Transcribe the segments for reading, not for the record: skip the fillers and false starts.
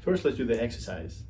First, let's do the exercise.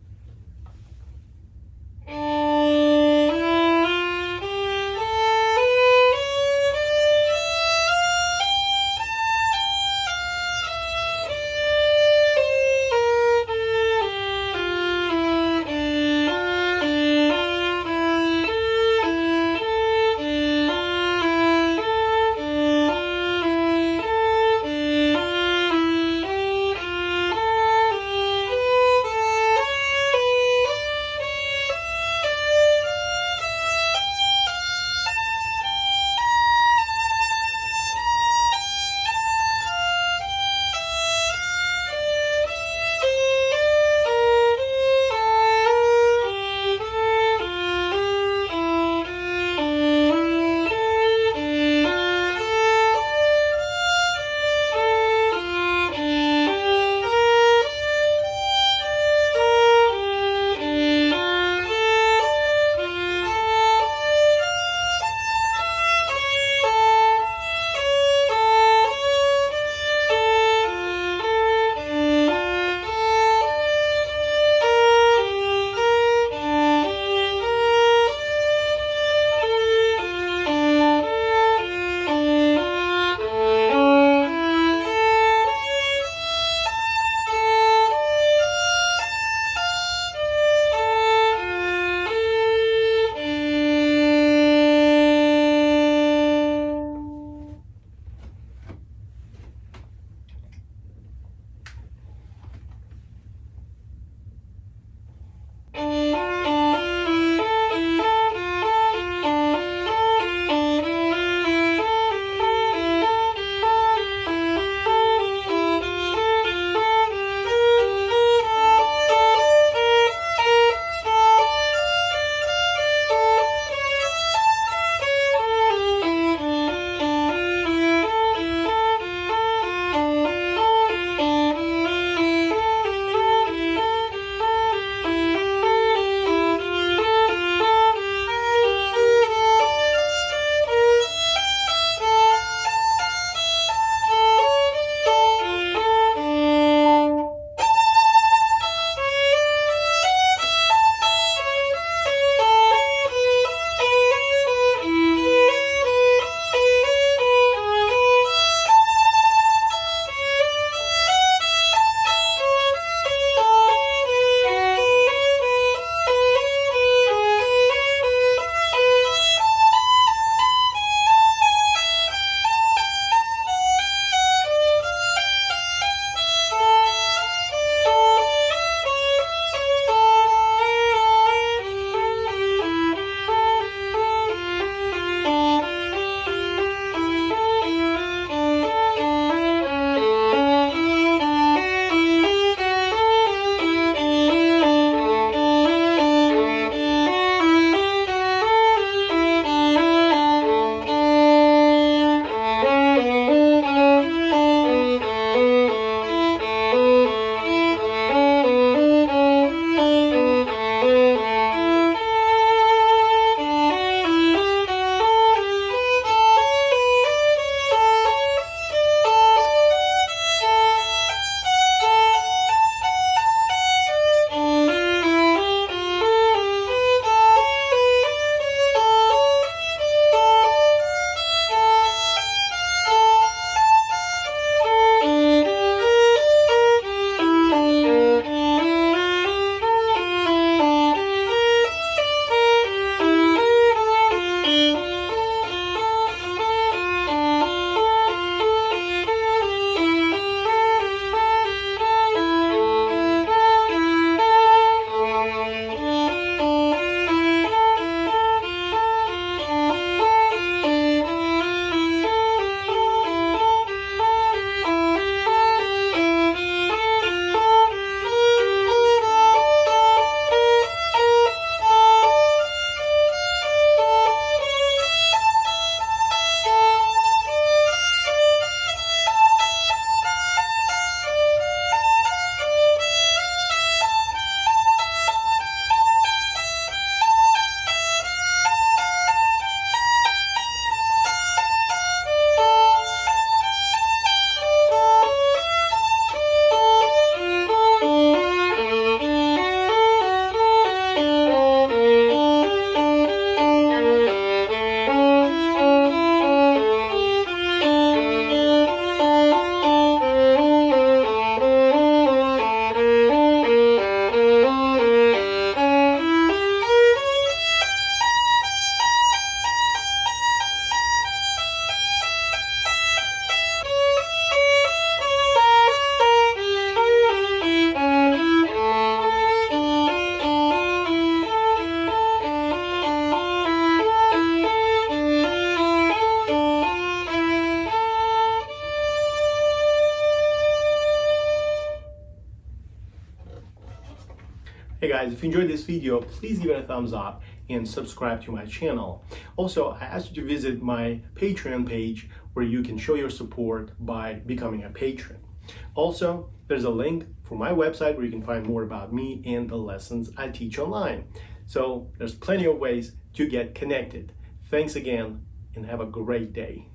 Hey guys, if you enjoyed this video, please give it a thumbs up and subscribe to my channel. Also, I asked you to visit my Patreon page where you can show your support by becoming a patron. Also, there's a link for my website where you can find more about me and the lessons I teach online. So there's plenty of ways to get connected. Thanks again and have a great day.